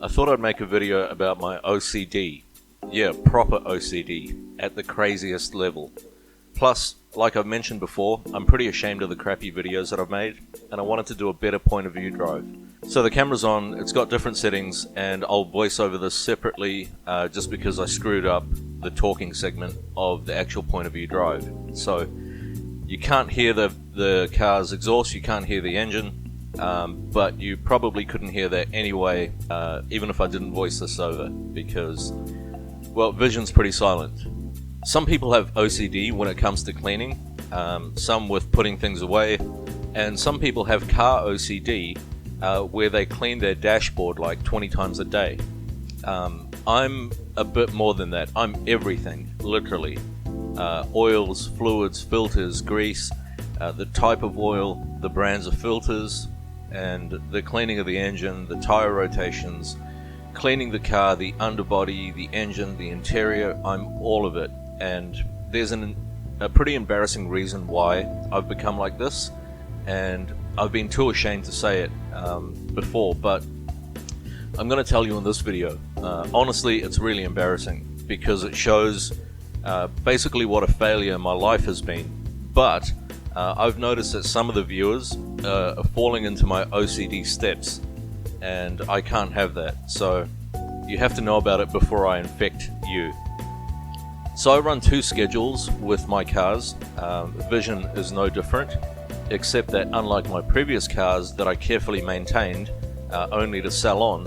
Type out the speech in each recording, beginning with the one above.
I thought I'd make a video about my OCD. Yeah, proper OCD, at the craziest level. Plus, like I've mentioned before, I'm pretty ashamed of the crappy videos that I've made, and I wanted to do a better point of view drive. So the camera's on, it's got different settings, and I'll voice over this separately just because I screwed up the talking segment of the actual point of view drive. So you can't hear the car's exhaust, you can't hear the engine, but you probably couldn't hear that anyway, even if I didn't voice this over, because, well, Vision's pretty silent. Some people have OCD when it comes to cleaning, some with putting things away, and some people have car OCD where they clean their dashboard like 20 times a day. I'm a bit more than that. I'm everything, literally. Oils, fluids, filters, grease, the type of oil, the brands of filters, and the cleaning of the engine, the tire rotations, cleaning the car, the underbody, the engine, the interior. I'm all of it. And there's a pretty embarrassing reason why I've become like this, and I've been too ashamed to say it before, but I'm going to tell you in this video. Honestly, it's really embarrassing because it shows basically what a failure my life has been. But I've noticed that some of the viewers are falling into my OCD steps, and I can't have that. So you have to know about it before I infect you. So I run two schedules with my cars. Vision is no different, except that unlike my previous cars that I carefully maintained only to sell on,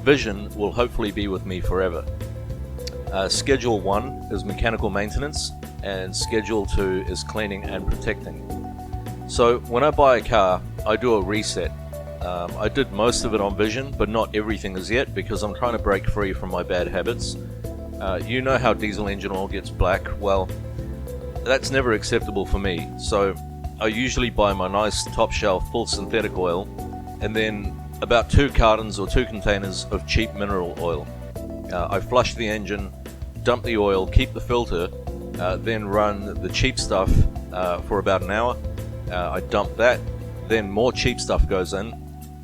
Vision will hopefully be with me forever. Schedule 1 is mechanical maintenance, and Schedule 2 is cleaning and protecting. So when I buy a car, I do a reset. I did most of it on Vision, but not everything as yet, because I'm trying to break free from my bad habits. You know how diesel engine oil gets black? Well, that's never acceptable for me. So I usually buy my nice top shelf full synthetic oil, and then about 2 cartons or 2 containers of cheap mineral oil. I flush the engine, dump the oil, keep the filter, then run the cheap stuff for about an hour. I dump that, then more cheap stuff goes in.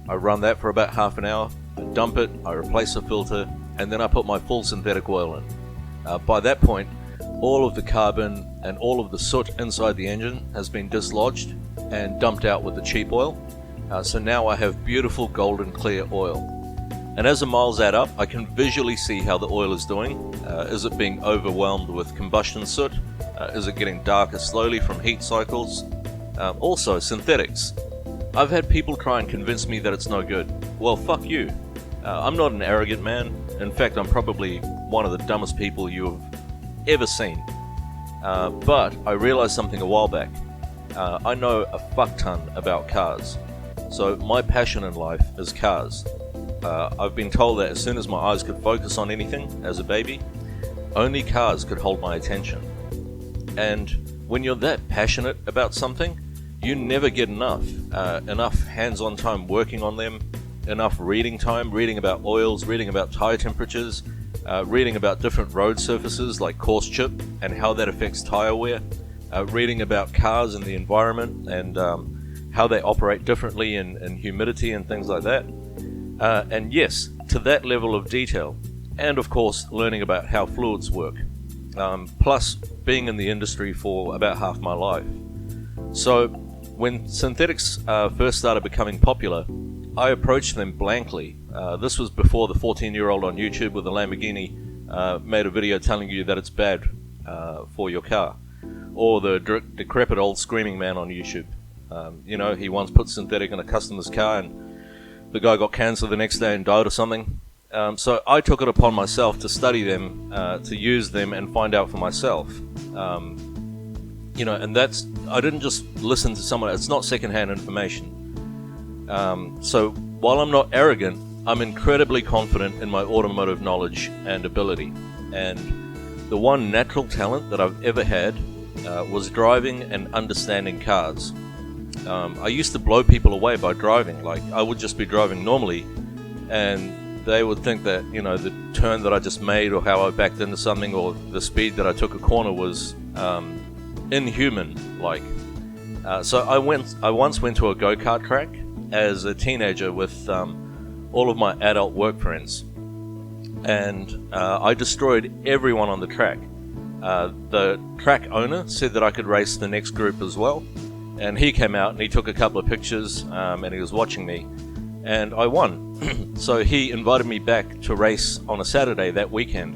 I run that for about half an hour, I dump it, I replace the filter, and then I put my full synthetic oil in. By that point, all of the carbon and all of the soot inside the engine has been dislodged and dumped out with the cheap oil. So now I have beautiful golden clear oil. And as the miles add up, I can visually see how the oil is doing. Is it being overwhelmed with combustion soot? Is it getting darker slowly from heat cycles? Also, synthetics. I've had people try and convince me that it's no good. Well, fuck you. I'm not an arrogant man. In fact, I'm probably one of the dumbest people you have ever seen. But I realized something a while back. I know a fuck ton about cars. So my passion in life is cars. I've been told that as soon as my eyes could focus on anything as a baby, only cars could hold my attention. And when you're that passionate about something, you never get enough hands-on time working on them, enough reading time, reading about oils, reading about tire temperatures, reading about different road surfaces like coarse chip and how that affects tire wear, reading about cars and the environment and how they operate differently in humidity and things like that. And yes, to that level of detail, and of course learning about how fluids work, plus being in the industry for about half my life. So when synthetics first started becoming popular, I approached them blankly. This was before the 14-year-old on YouTube with a Lamborghini made a video telling you that it's bad for your car, or the decrepit old screaming man on YouTube. You know, he once put synthetic in a customer's car and the guy got cancer the next day and died or something. So I took it upon myself to study them, to use them and find out for myself. You know, and I didn't just listen to someone, it's not secondhand information. So while I'm not arrogant, I'm incredibly confident in my automotive knowledge and ability. And the one natural talent that I've ever had was driving and understanding cars. I used to blow people away by driving. Like, I would just be driving normally and they would think that, you know, the turn that I just made or how I backed into something or the speed that I took a corner was inhuman. Like, so I once went to a go-kart track as a teenager with all of my adult work friends, and I destroyed everyone on the track. The track owner said that I could race the next group as well, and he came out and he took a couple of pictures, and he was watching me, and I won. So he invited me back to race on a Saturday that weekend,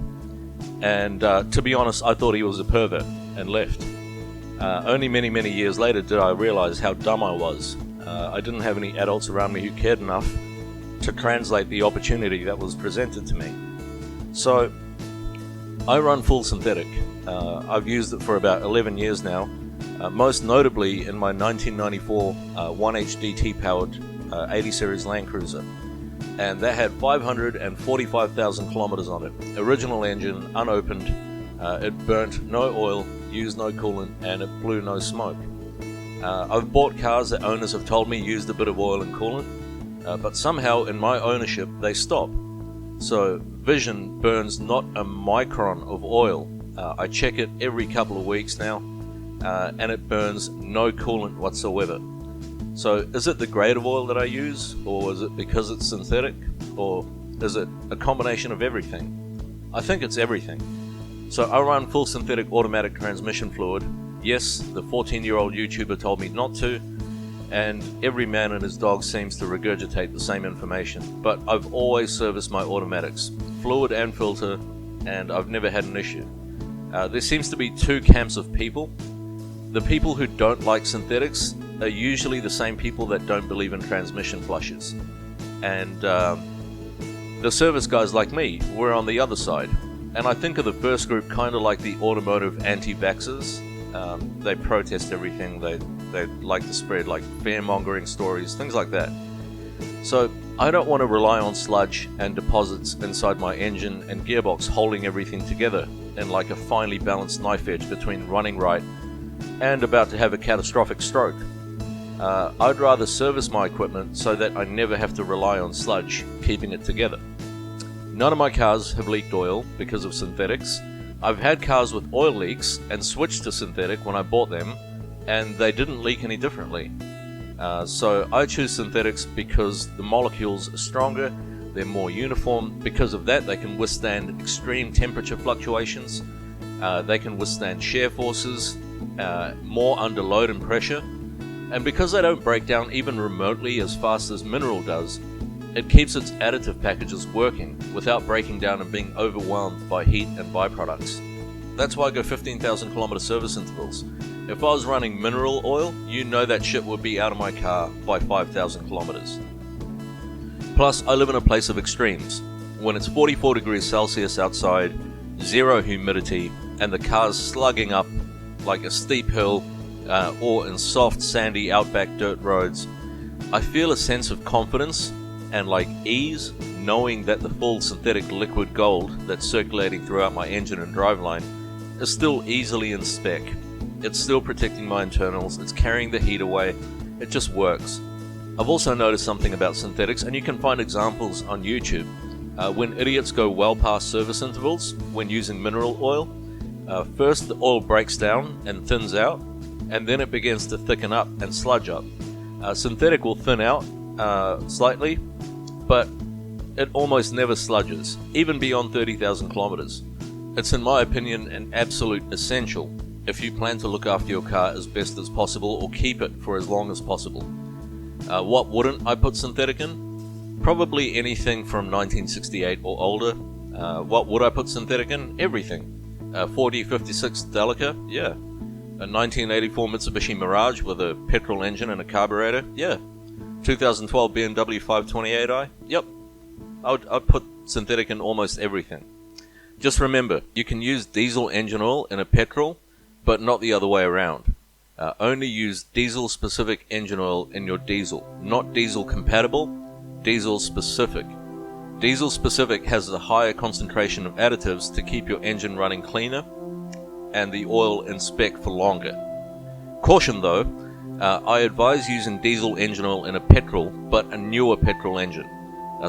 and to be honest, I thought he was a pervert and left. Only many years later did I realize how dumb I was. I didn't have any adults around me who cared enough to translate the opportunity that was presented to me. So I run full synthetic. I've used it for about 11 years now, most notably in my 1994 1HDT powered 80 series Land Cruiser, and that had 545,000 kilometers on it. Original engine, unopened. It burnt no oil, used no coolant, and it blew no smoke. I've bought cars that owners have told me used a bit of oil and coolant, but somehow in my ownership they stop. So Vision burns not a micron of oil. I check it every couple of weeks now, and it burns no coolant whatsoever. So is it the grade of oil that I use, or is it because it's synthetic, or is it a combination of everything? I think it's everything. So I run full synthetic automatic transmission fluid. Yes, the 14-year-old YouTuber told me not to, and every man and his dog seems to regurgitate the same information, but I've always serviced my automatics, fluid and filter, and I've never had an issue. There seems to be two camps of people. The people who don't like synthetics are usually the same people that don't believe in transmission flushes. And the service guys like me, we're on the other side. And I think of the first group kind of like the automotive anti-vaxxers. They protest everything. They like to spread like fear-mongering stories, things like that. So I don't want to rely on sludge and deposits inside my engine and gearbox holding everything together in like a finely balanced knife edge between running right and about to have a catastrophic stroke. I'd rather service my equipment so that I never have to rely on sludge keeping it together. None of my cars have leaked oil because of synthetics. I've had cars with oil leaks and switched to synthetic when I bought them, and they didn't leak any differently. So I choose synthetics because the molecules are stronger, they're more uniform. Because of that, they can withstand extreme temperature fluctuations, they can withstand shear forces, more under load and pressure, and because they don't break down even remotely as fast as mineral does, it keeps its additive packages working without breaking down and being overwhelmed by heat and byproducts. That's why I go 15,000 kilometer service intervals. If I was running mineral oil, you know that shit would be out of my car by 5,000 kilometers. Plus, I live in a place of extremes. When it's 44 degrees Celsius outside, zero humidity, and the car's slugging up like a steep hill, or in soft, sandy, outback dirt roads, I feel a sense of confidence and like ease, knowing that the full synthetic liquid gold that's circulating throughout my engine and driveline is still easily in spec. It's still protecting my internals, it's carrying the heat away, it just works. I've also noticed something about synthetics, and you can find examples on YouTube. When idiots go well past service intervals when using mineral oil, first the oil breaks down and thins out, and then it begins to thicken up and sludge up. Synthetic will thin out slightly, but it almost never sludges, even beyond 30,000 kilometers. It's, in my opinion, an absolute essential if you plan to look after your car as best as possible or keep it for as long as possible. What wouldn't I put synthetic in? Probably anything from 1968 or older. What would I put synthetic in? Everything. 4D56 Delica? Yeah. A 1984 Mitsubishi Mirage with a petrol engine and a carburetor? Yeah. 2012 BMW 528i? Yep. I'd put synthetic in almost everything. Just remember, you can use diesel engine oil in a petrol, but not the other way around. Only use diesel-specific engine oil in your diesel. Not diesel-compatible, diesel-specific. Diesel-specific has a higher concentration of additives to keep your engine running cleaner and the oil in spec for longer. Caution though, I advise using diesel engine oil in a petrol, but a newer petrol engine.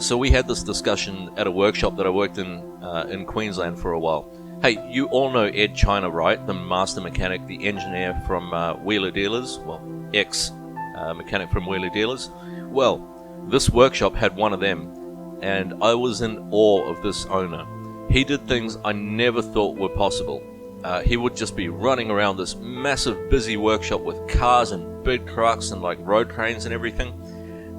So we had this discussion at a workshop that I worked in Queensland for a while. Hey, you all know Ed China, right? The master mechanic, the engineer from Wheeler Dealers, well, ex-mechanic from Wheeler Dealers. Well, this workshop had one of them, and I was in awe of this owner. He did things I never thought were possible. He would just be running around this massive busy workshop with cars and big trucks and like road trains and everything,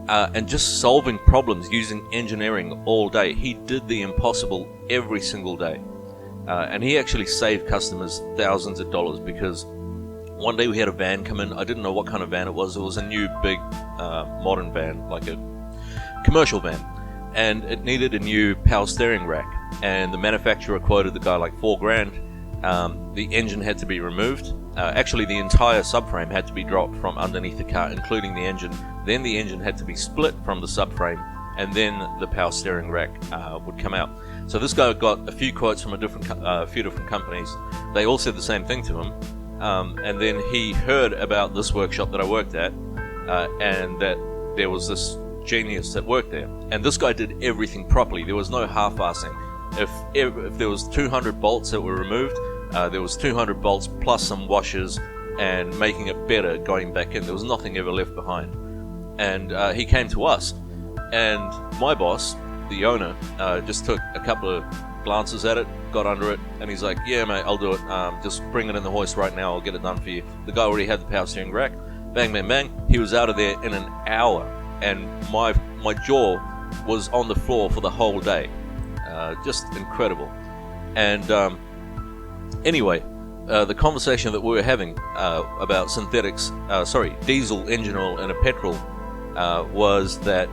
and just solving problems using engineering all day. He did the impossible every single day, and he actually saved customers thousands of dollars, because one day we had a van come in. I didn't know what kind of van it was. It was a new big modern van, like a commercial van, and it needed a new power steering rack, and the manufacturer quoted the guy like $4,000. The engine had to be removed. Actually, the entire subframe had to be dropped from underneath the car, including the engine. Then the engine had to be split from the subframe, and then the power steering rack would come out. So this guy got a few quotes from a few different companies. They all said the same thing to him, and then he heard about this workshop that I worked at, and that there was this genius that worked there. And this guy did everything properly. There was no half-assing. If there was 200 bolts that were removed, there was 200 bolts plus some washers and making it better going back in. There was nothing ever left behind. And he came to us, and my boss, the owner, just took a couple of glances at it, got under it, and he's like, "Yeah, mate, I'll do it. Just bring it in the hoist right now. I'll get it done for you." The guy already had the power steering rack. Bang, bang, bang. He was out of there in an hour, and my jaw was on the floor for the whole day. Just incredible. And anyway, the conversation that we were having about diesel engine oil and a petrol was that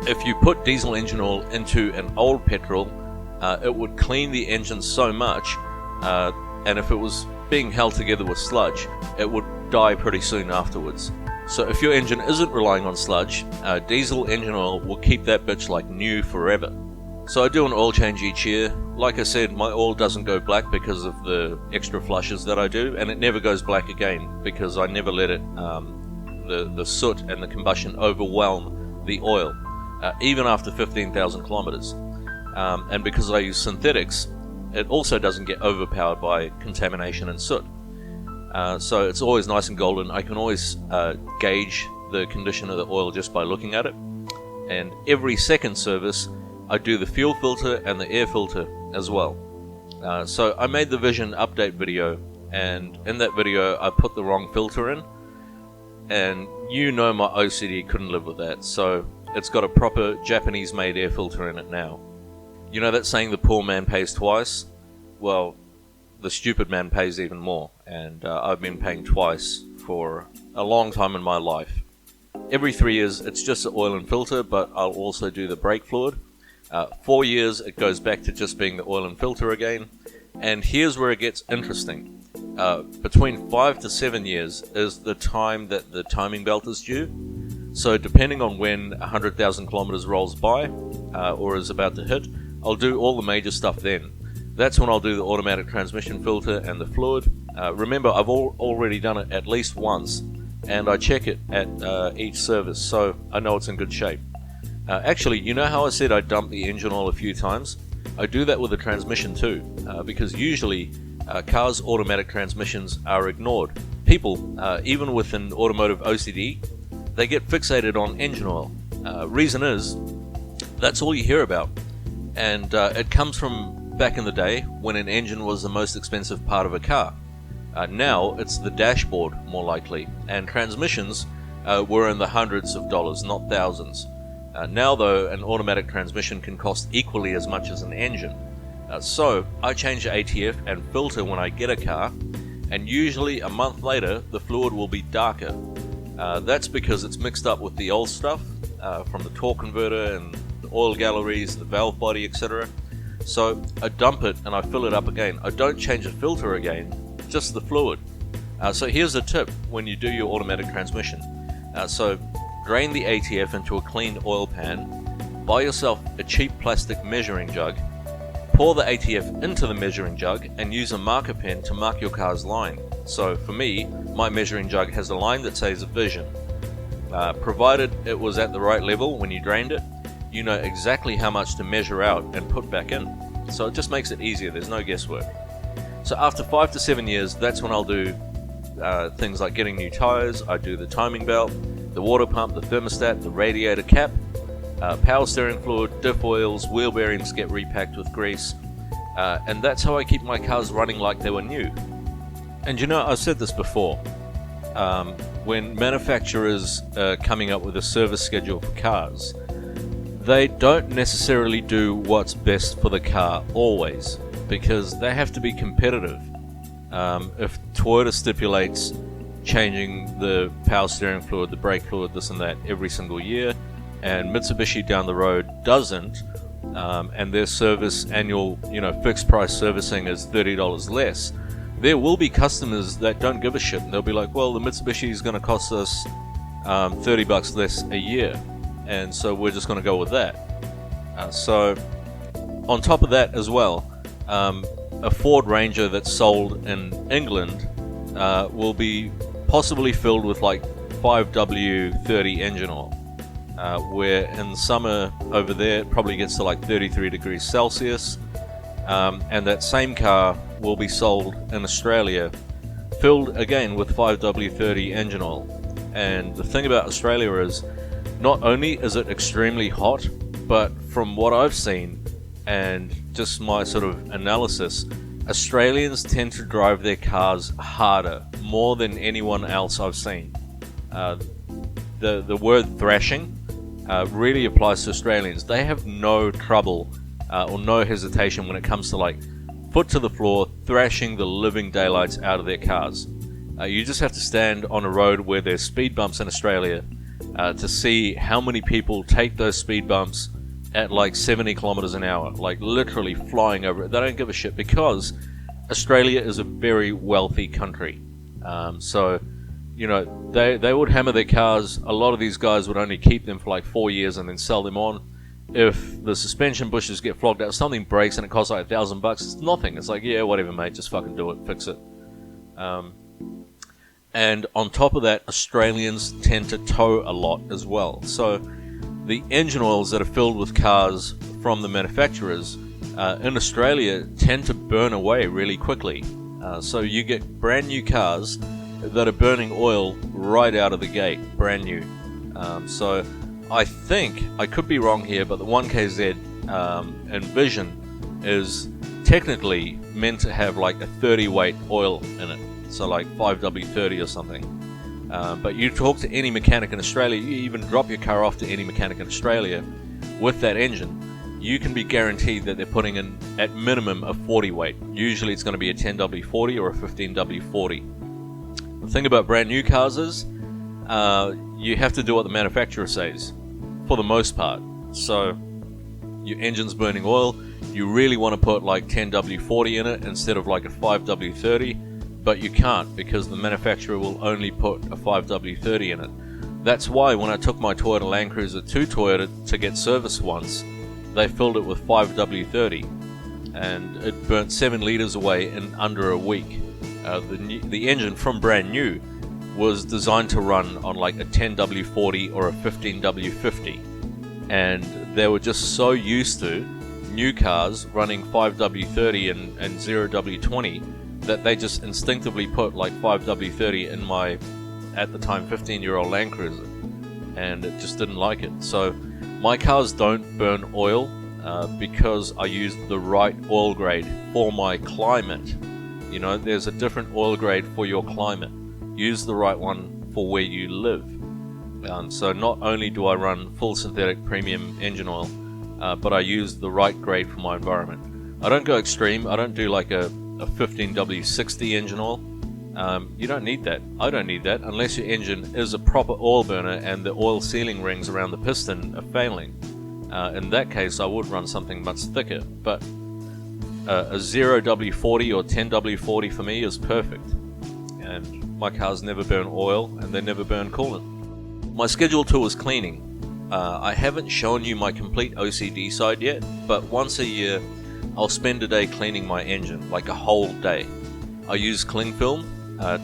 if you put diesel engine oil into an old petrol, it would clean the engine so much, and if it was being held together with sludge, it would die pretty soon afterwards. So if your engine isn't relying on sludge, diesel engine oil will keep that bitch like new forever. So I do an oil change each year. Like I said, my oil doesn't go black because of the extra flushes that I do, and it never goes black again because I never let it, the soot and the combustion overwhelm the oil, even after 15,000 kilometers. And because I use synthetics, it also doesn't get overpowered by contamination and soot. So it's always nice and golden. I can always gauge the condition of the oil just by looking at it. And every second service, I do the fuel filter and the air filter as well. So I made the Vision update video, and in that video I put the wrong filter in, and you know my OCD couldn't live with that, so it's got a proper Japanese made air filter in it now. You know that saying, the poor man pays twice? Well, the stupid man pays even more, and I've been paying twice for a long time in my life. Every 3 years it's just the oil and filter, but I'll also do the brake fluid. 4 years it goes back to just being the oil and filter again. And here's where it gets interesting. Between 5 to 7 years is the time that the timing belt is due. So depending on when 100,000 kilometers rolls by or is about to hit, I'll do all the major stuff then. That's when I'll do the automatic transmission filter and the fluid. Remember, I've already done it at least once, and I check it at each service, so I know it's in good shape. Actually, you know how I said I dump the engine oil a few times? I do that with the transmission too, because usually cars' automatic transmissions are ignored. People, even with an automotive OCD, they get fixated on engine oil. Reason is, that's all you hear about. And it comes from back in the day when an engine was the most expensive part of a car. Now it's the dashboard, more likely, and transmissions were in the hundreds of dollars, not thousands. Now though, an automatic transmission can cost equally as much as an engine. So I change the ATF and filter when I get a car, and usually a month later the fluid will be darker. That's because it's mixed up with the old stuff from the torque converter and the oil galleries, the valve body, etc. So I dump it and I fill it up again. I don't change the filter again, just the fluid. So here's a tip when you do your automatic transmission. So drain the ATF into a clean oil pan, buy yourself a cheap plastic measuring jug, pour the ATF into the measuring jug, and use a marker pen to mark your car's line. So for me, my measuring jug has a line that says Vision. Provided it was at the right level when you drained it, you know exactly how much to measure out and put back in. So it just makes it easier, there's no guesswork. So after 5 to 7 years, that's when I'll do things like getting new tires. I do the timing belt, the water pump, the thermostat, the radiator cap, power steering fluid, diff oils, wheel bearings get repacked with grease, and that's how I keep my cars running like they were new. And you know, I've said this before, when manufacturers are coming up with a service schedule for cars, they don't necessarily do what's best for the car always, because they have to be competitive. If Toyota stipulates changing the power steering fluid, the brake fluid, this and that every single year, and Mitsubishi down the road doesn't, and their service annual, fixed price servicing is $30 less, there will be customers that don't give a shit, and they'll be like, well, the Mitsubishi is going to cost us $30 less a year, and so we're just going to go with that. So on top of that as well, a Ford Ranger that's sold in England will be possibly filled with like 5W30 engine oil, where in summer over there it probably gets to like 33 degrees Celsius, and that same car will be sold in Australia filled again with 5W30 engine oil. And the thing about Australia is, not only is it extremely hot, but from what I've seen and just my sort of analysis, Australians tend to drive their cars harder, more than anyone else I've seen. The word thrashing really applies to Australians. They have no trouble or no hesitation when it comes to like foot to the floor, thrashing the living daylights out of their cars. You just have to stand on a road where there's speed bumps in Australia to see how many people take those speed bumps at like 70 kilometers an hour, like literally flying over it. They don't give a shit, because Australia is a very wealthy country. So, they would hammer their cars. A lot of these guys would only keep them for like 4 years and then sell them on. If the suspension bushes get flogged out, something breaks and it costs like $1,000, it's nothing. It's like, yeah, whatever, mate, just fucking do it, fix it. And on top of that, Australians tend to tow a lot as well. So the engine oils that are filled with cars from the manufacturers in Australia tend to burn away really quickly. So you get brand new cars that are burning oil right out of the gate, brand new. So I think, I could be wrong here, but the 1KZ Envision is technically meant to have like a 30 weight oil in it. So like 5W30 or something. But you talk to any mechanic in Australia, you even drop your car off to any mechanic in Australia with that engine, you can be guaranteed that they're putting in at minimum a 40 weight. Usually it's going to be a 10W40 or a 15W40. The thing about brand new cars is you have to do what the manufacturer says for the most part. So your engine's burning oil, you really want to put like 10W40 in it instead of like a 5W30, but you can't, because the manufacturer will only put a 5W30 in it. That's why when I took my Toyota Land Cruiser to Toyota to get serviced once, they filled it with 5W30, and it burnt 7 liters away in under a week. The engine from brand new was designed to run on like a 10W40 or a 15W50, and they were just so used to new cars running 5W30 and 0W20 that they just instinctively put like 5W30 in my, at the time, 15-year-old Land Cruiser, and it just didn't like it. So my cars don't burn oil because I use the right oil grade for my climate. There's a different oil grade for your climate. Use the right one for where you live. So not only do I run full synthetic premium engine oil, but I use the right grade for my environment. I don't go extreme. I don't do like a 15W60 engine oil. You don't need that. I don't need that unless your engine is a proper oil burner and the oil sealing rings around the piston are failing. In that case, I would run something much thicker, but a 0W40 or 10W40 for me is perfect. And my cars never burn oil and they never burn coolant. My schedule 2 is cleaning. I haven't shown you my complete OCD side yet, but once a year I'll spend a day cleaning my engine, like a whole day. I use cling film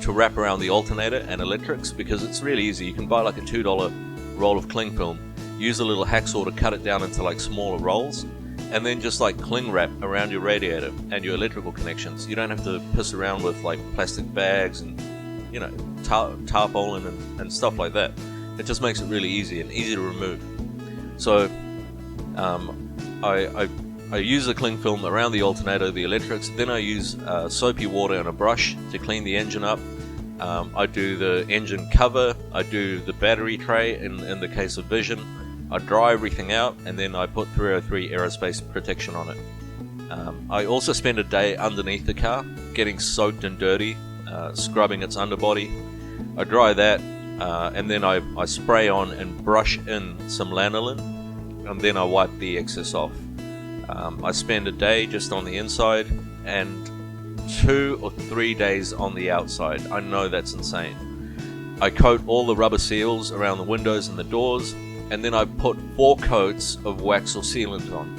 to wrap around the alternator and electrics, because it's really easy. You can buy like a $2 roll of cling film, use a little hacksaw to cut it down into like smaller rolls, and then just like cling wrap around your radiator and your electrical connections. You don't have to piss around with like plastic bags and tarpaulin and stuff like that. It just makes it really easy and easy to remove. So I use the cling film around the alternator, the electrics, then I use soapy water and a brush to clean the engine up. I do the engine cover, I do the battery tray in the case of Vision, I dry everything out, and then I put 303 aerospace protection on it. I also spend a day underneath the car, getting soaked and dirty, scrubbing its underbody. I dry that, and then I spray on and brush in some lanolin, and then I wipe the excess off. I spend a day just on the inside and 2 or 3 days on the outside. I know that's insane. I coat all the rubber seals around the windows and the doors, and then I put 4 coats of wax or sealant on.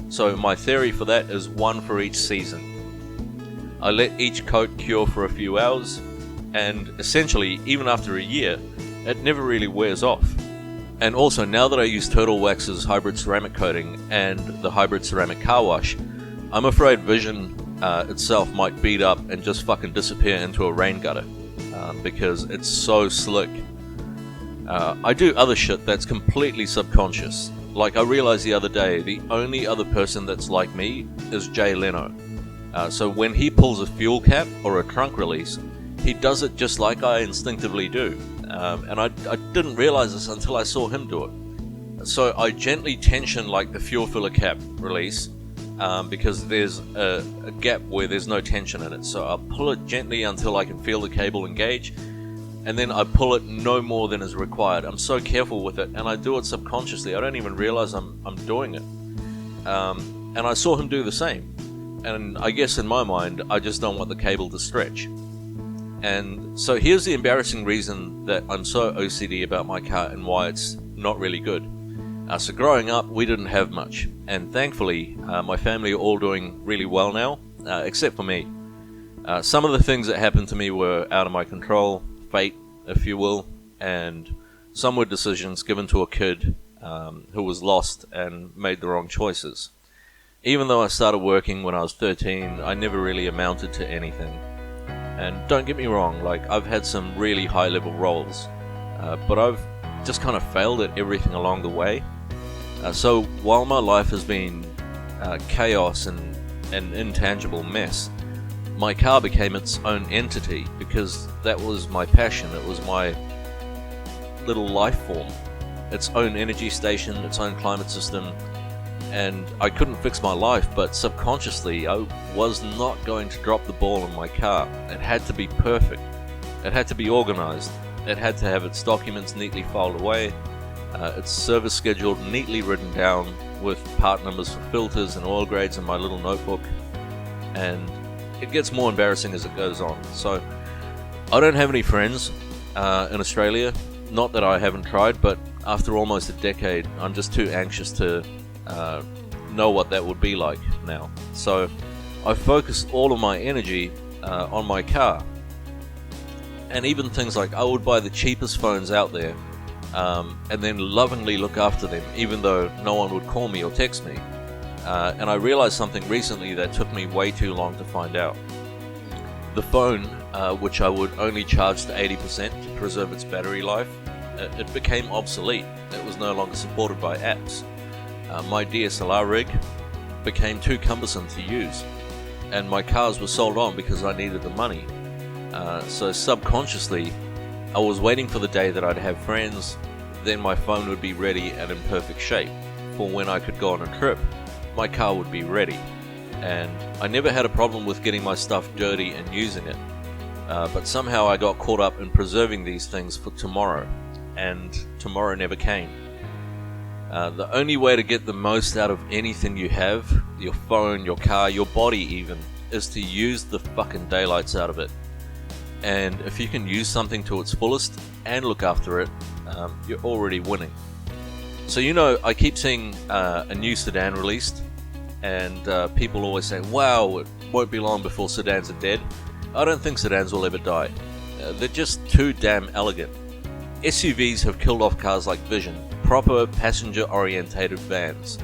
So my theory for that is 1 for each season. I let each coat cure for a few hours, and essentially, even after a year, it never really wears off. And also, now that I use Turtle Wax's hybrid ceramic coating and the hybrid ceramic car wash, I'm afraid Vision itself might beat up and just fucking disappear into a rain gutter, because it's so slick. I do other shit that's completely subconscious. Like, I realized the other day, the only other person that's like me is Jay Leno. So when he pulls a fuel cap or a trunk release, he does it just like I instinctively do. And I didn't realize this until I saw him do it. So I gently tension like the fuel filler cap release, because there's a gap where there's no tension in it. So I'll pull it gently until I can feel the cable engage, and then I pull it no more than is required. I'm so careful with it, and I do it subconsciously. I don't even realize I'm doing it. And I saw him do the same. And I guess in my mind, I just don't want the cable to stretch. And so here's the embarrassing reason that I'm so OCD about my car and why it's not really good. So growing up, we didn't have much. And thankfully, my family are all doing really well now, except for me. Some of the things that happened to me were out of my control, fate, if you will, and some were decisions given to a kid who was lost and made the wrong choices. Even though I started working when I was 13, I never really amounted to anything. And don't get me wrong, like, I've had some really high-level roles, but I've just kind of failed at everything along the way. So while my life has been chaos and an intangible mess, my car became its own entity, because that was my passion. It was my little life form, its own energy station, its own climate system. And I couldn't fix my life, but subconsciously I was not going to drop the ball in my car. It had to be perfect. It had to be organized. It had to have its documents neatly filed away, its service schedule neatly written down with part numbers for filters and oil grades in my little notebook. And it gets more embarrassing as it goes on. So I don't have any friends in Australia. Not that I haven't tried, but after almost a decade, I'm just too anxious to know what that would be like now. So I focused all of my energy on my car, and even things like I would buy the cheapest phones out there, and then lovingly look after them, even though no one would call me or text me. And I realized something recently that took me way too long to find out. The phone, which I would only charge to 80% to preserve its battery life, it became obsolete. It was no longer supported by apps. My DSLR rig became too cumbersome to use, and my cars were sold on because I needed the money. So subconsciously, I was waiting for the day that I'd have friends, then my phone would be ready and in perfect shape. For when I could go on a trip, my car would be ready. And I never had a problem with getting my stuff dirty and using it. But somehow I got caught up in preserving these things for tomorrow, and tomorrow never came. The only way to get the most out of anything you have, your phone, your car, your body even, is to use the fucking daylights out of it. And if you can use something to its fullest and look after it, you're already winning. So I keep seeing a new sedan released, and people always say, wow, it won't be long before sedans are dead. I don't think sedans will ever die. They're just too damn elegant. SUVs have killed off cars like Vision, proper passenger-orientated vans.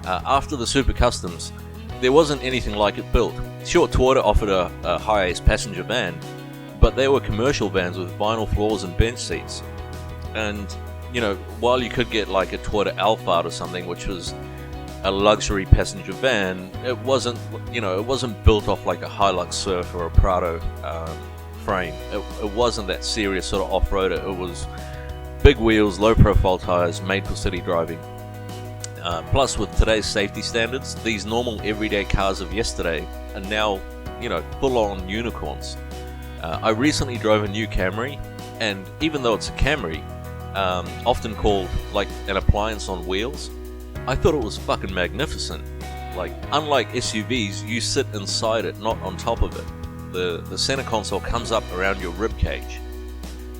After the Super Customs, there wasn't anything like it built. Sure, Toyota offered a high-ace passenger van, but they were commercial vans with vinyl floors and bench seats. And, while you could get like a Toyota Alphard or something, which was a luxury passenger van, it wasn't built off like a Hilux Surf or a Prado frame. It wasn't that serious sort of off-roader. It was big wheels, low profile tires, made for city driving. Plus, with today's safety standards, these normal everyday cars of yesterday are now, full-on unicorns. I recently drove a new Camry, and even though it's a Camry, often called like an appliance on wheels, I thought it was fucking magnificent. Like, unlike SUVs, you sit inside it, not on top of it. The center console comes up around your rib cage.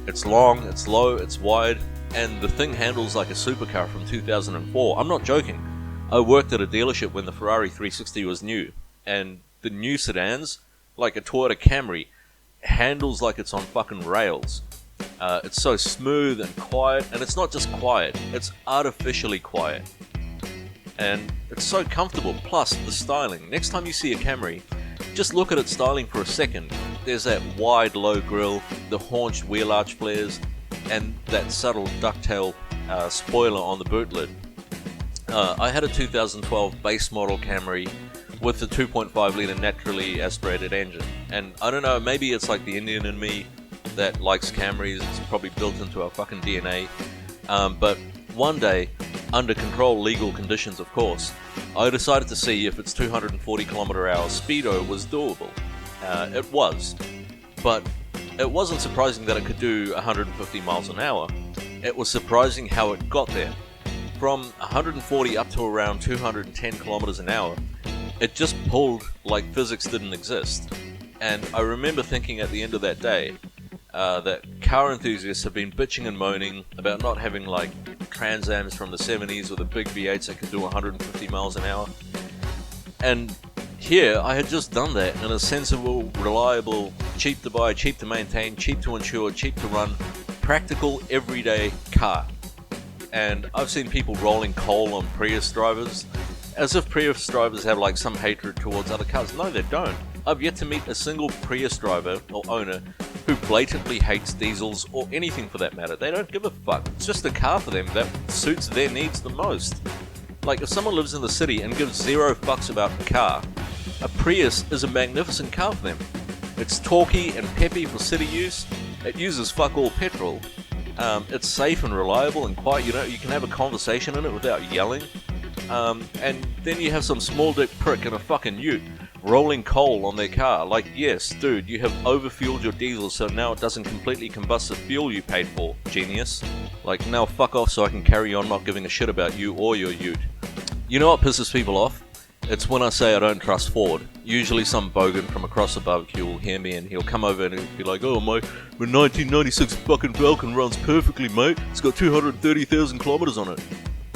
It's long, it's low, it's wide, and the thing handles like a supercar from 2004. I'm not joking. I worked at a dealership when the Ferrari 360 was new, and the new sedans, like a Toyota Camry, handles like it's on fucking rails. It's so smooth and quiet, and it's not just quiet, it's artificially quiet. And it's so comfortable, plus the styling. Next time you see a Camry, just look at its styling for a second. There's that wide low grille, the haunched wheel arch flares, and that subtle ducktail spoiler on the boot lid. I had a 2012 base model Camry with the 2.5 litre naturally aspirated engine, and I don't know, maybe it's like the Indian in me that likes Camrys. It's probably built into our fucking DNA. But one day, under controlled legal conditions of course, I decided to see if its 240 km/h speedo was doable. It was, but it wasn't surprising that it could do 150 miles an hour. It was surprising how it got there. From 140 up to around 210 kilometers an hour, it just pulled like physics didn't exist. And I remember thinking at the end of that day that car enthusiasts have been bitching and moaning about not having like Trans Ams from the 70s with the big V8s that could do 150 miles an hour. And here, I had just done that in a sensible, reliable, cheap to buy, cheap to maintain, cheap to insure, cheap to run, practical, everyday car. And I've seen people rolling coal on Prius drivers, as if Prius drivers have like some hatred towards other cars. No, they don't. I've yet to meet a single Prius driver or owner who blatantly hates diesels or anything for that matter. They don't give a fuck. It's just a car for them that suits their needs the most. Like, if someone lives in the city and gives zero fucks about the car, a Prius is a magnificent car for them. It's torquey and peppy for city use. It uses fuck all petrol. It's safe and reliable and quiet. You can have a conversation in it without yelling. And then you have some small dick prick in a fucking ute rolling coal on their car. Like, yes, dude, you have overfueled your diesel so now it doesn't completely combust the fuel you paid for, genius. Like, now fuck off so I can carry on not giving a shit about you or your ute. You know what pisses people off? It's when I say I don't trust Ford. Usually some bogan from across the barbecue will hear me and he'll come over and he'll be like, "Oh, my 1996 fucking Falcon runs perfectly, mate. It's got 230,000 kilometers on it."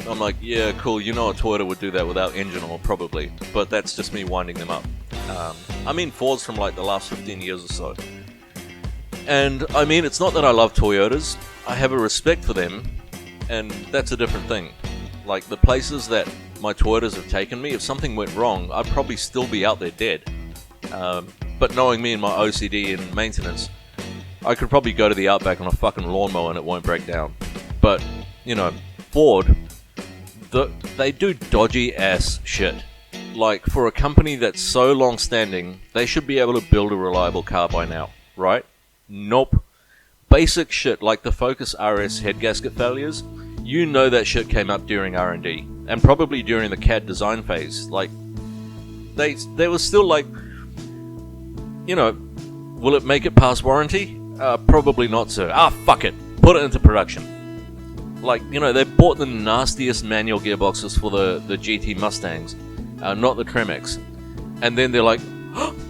I'm like, yeah, cool, you know a Toyota would do that without engine oil, probably. But that's just me winding them up. I mean Fords from like the last 15 years or so. And I mean, it's not that I love Toyotas. I have a respect for them, and that's a different thing. Like, the places that my Toyotas have taken me, if something went wrong, I'd probably still be out there dead. But knowing me and my OCD and maintenance, I could probably go to the Outback on a fucking lawnmower and it won't break down. But, Ford, they do dodgy ass shit. Like, for a company that's so long standing, they should be able to build a reliable car by now, right? Nope. Basic shit like the Focus RS head gasket failures, you know that shit came up during R&D, and probably during the CAD design phase. Like, they were still like, will it make it past warranty? Probably not, sir. Fuck it. Put it into production. Like, they bought the nastiest manual gearboxes for the GT Mustangs, not the Tremx. And then they're like,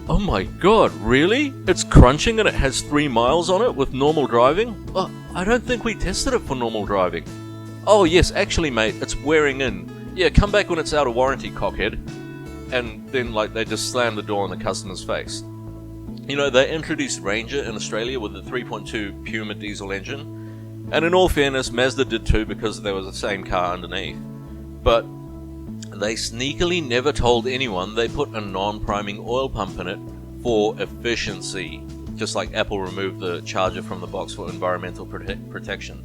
oh my god, really? It's crunching and it has 3 miles on it with normal driving? Oh, I don't think we tested it for normal driving. Oh yes, actually mate, it's wearing in. Yeah, come back when it's out of warranty, cockhead. And then they just slam the door in the customer's face. They introduced Ranger in Australia with the 3.2 Puma diesel engine. And in all fairness, Mazda did too because there was the same car underneath. But they sneakily never told anyone they put a non-priming oil pump in it for efficiency. Just like Apple removed the charger from the box for environmental protection.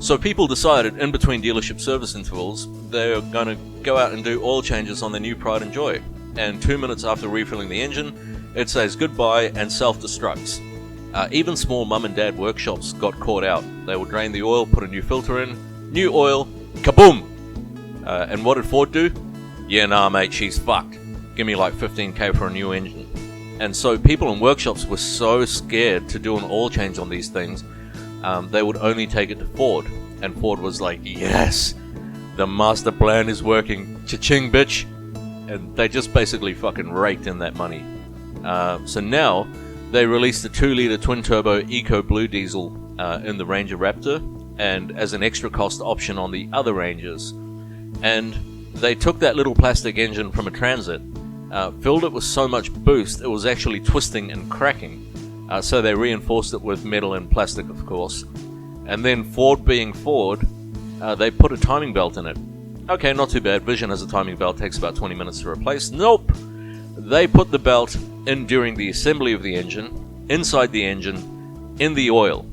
So people decided, in between dealership service intervals, they're going to go out and do oil changes on their new Pride and Joy. And 2 minutes after refilling the engine, it says goodbye and self-destructs. Even small mum and dad workshops got caught out. They would drain the oil, put a new filter in, new oil, kaboom! And what did Ford do? Yeah, nah mate, she's fucked. Give me like 15k for a new engine. And so people in workshops were so scared to do an oil change on these things, they would only take it to Ford. And Ford was like, yes, the master plan is working. Cha-ching, bitch. And they just basically fucking raked in that money. So now they released the 2-litre twin-turbo Eco Blue diesel in the Ranger Raptor, and as an extra cost option on the other Rangers. And they took that little plastic engine from a Transit, filled it with so much boost it was actually twisting and cracking. So they reinforced it with metal and plastic, of course. And then Ford being Ford, they put a timing belt in it. Okay, not too bad. Vision has a timing belt, takes about 20 minutes to replace. Nope! They put the belt in during the assembly of the engine, inside the engine, in the oil.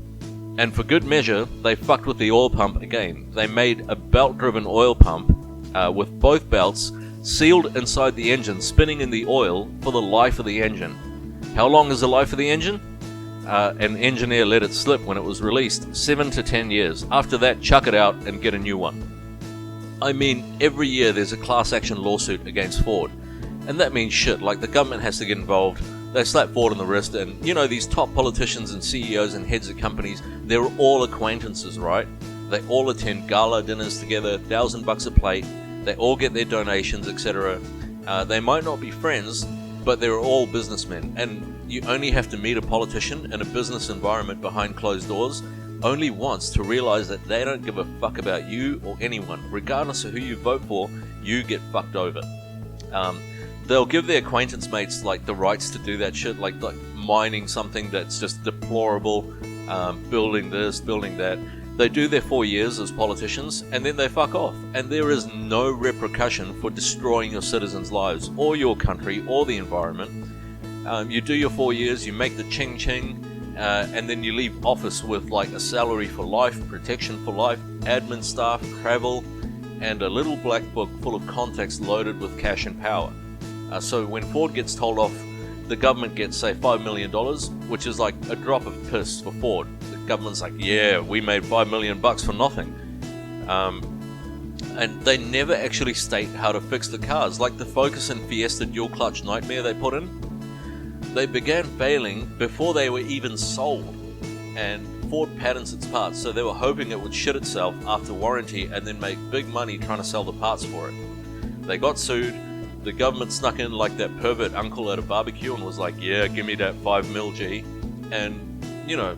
And for good measure, they fucked with the oil pump again. They made a belt-driven oil pump with both belts sealed inside the engine, spinning in the oil for the life of the engine. How long is the life of the engine? An engineer let it slip when it was released, 7 to 10 years. After that, chuck it out and get a new one. I mean, every year there's a class action lawsuit against Ford. And that means shit, like the government has to get involved. They slap Ford on the wrist, and you know, these top politicians and CEOs and heads of companies, they're all acquaintances, right? They all attend gala dinners together, $1,000 a plate, they all get their donations, etc. They might not be friends, but they're all businessmen, and you only have to meet a politician in a business environment behind closed doors only once to realize that they don't give a fuck about you or anyone. Regardless of who you vote for, you get fucked over. They'll give their acquaintance mates like the rights to do that shit, like mining something that's just deplorable, building this, building that. They do their 4 years as politicians, and then they fuck off. And there is no repercussion for destroying your citizens' lives, or your country, or the environment. You do your 4 years, you make the ching-ching, and then you leave office with like a salary for life, protection for life, admin staff, travel, and a little black book full of contacts loaded with cash and power. So when Ford gets told off, the government gets, say, $5 million, which is like a drop of piss for Ford. The government's like, yeah, we made $5 million for nothing. And they never actually state how to fix the cars. Like the Focus and Fiesta dual clutch nightmare they put in, they began failing before they were even sold. And Ford patents its parts, so they were hoping it would shit itself after warranty and then make big money trying to sell the parts for it. They got sued. The government snuck in like that pervert uncle at a barbecue and was like, yeah, give me that 5 mil G. And, you know,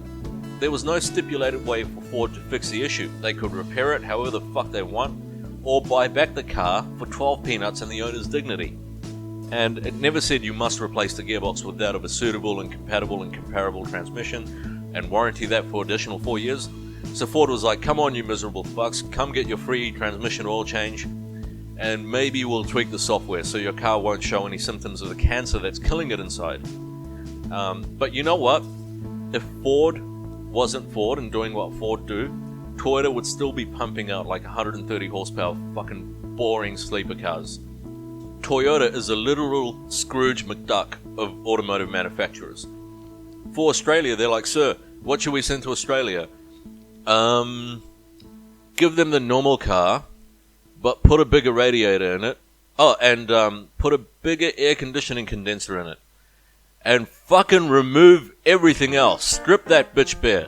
there was no stipulated way for Ford to fix the issue. They could repair it however the fuck they want, or buy back the car for 12 peanuts and the owner's dignity. And it never said you must replace the gearbox with that of a suitable and compatible and comparable transmission and warranty that for additional 4 years. So Ford was like, come on you miserable fucks, come get your free transmission oil change, and maybe we'll tweak the software so your car won't show any symptoms of the cancer that's killing it inside. But you know what? If Ford wasn't Ford and doing what Ford do, Toyota would still be pumping out like 130 horsepower fucking boring sleeper cars. Toyota is a literal Scrooge McDuck of automotive manufacturers. For Australia, they're like, sir, what should we send to Australia? Give them the normal car, but put a bigger radiator in it. Oh, and put a bigger air conditioning condenser in it. And fucking remove everything else. Strip that bitch bare.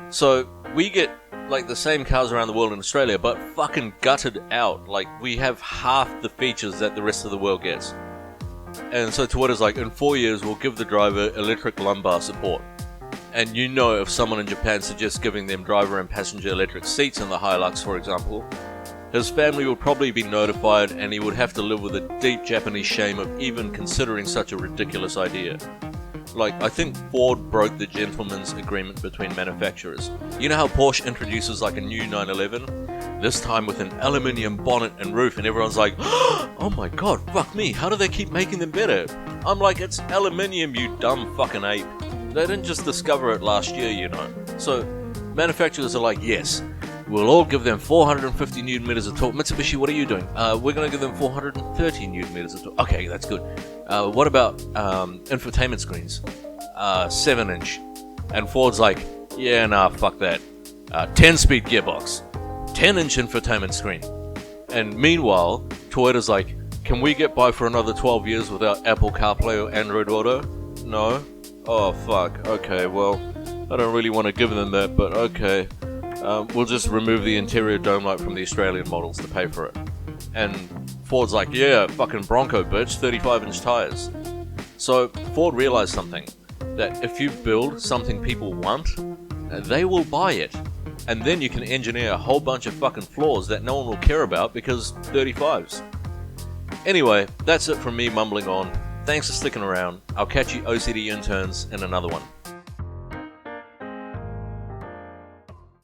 So we get like the same cars around the world in Australia, but fucking gutted out. Like we have half the features that the rest of the world gets. And so Toyota's like, in 4 years we'll give the driver electric lumbar support. And you know, if someone in Japan suggests giving them driver and passenger electric seats in the Hilux, for example, his family would probably be notified and he would have to live with a deep Japanese shame of even considering such a ridiculous idea. Like, I think Ford broke the gentleman's agreement between manufacturers. You know how Porsche introduces like a new 911? This time with an aluminium bonnet and roof, and everyone's like, oh my god, fuck me, how do they keep making them better? I'm like, it's aluminium, you dumb fucking ape. They didn't just discover it last year, you know. So manufacturers are like, yes, we'll all give them 450 newton meters of torque. Mitsubishi, what are you doing? We're going to give them 430 newton meters of torque. Okay, that's good. What about infotainment screens? 7-inch. And Ford's like, yeah, nah, fuck that. 10-speed gearbox. 10-inch infotainment screen. And meanwhile, Toyota's like, can we get by for another 12 years without Apple CarPlay or Android Auto? No? Oh, fuck. Okay, well, I don't really want to give them that, but okay. We'll just remove the interior dome light from the Australian models to pay for it. And Ford's like, yeah, fucking Bronco, bitch, 35-inch tires. So Ford realized something, that if you build something people want, they will buy it. And then you can engineer a whole bunch of fucking flaws that no one will care about because 35s. Anyway, that's it from me mumbling on. Thanks for sticking around. I'll catch you OCD interns in another one.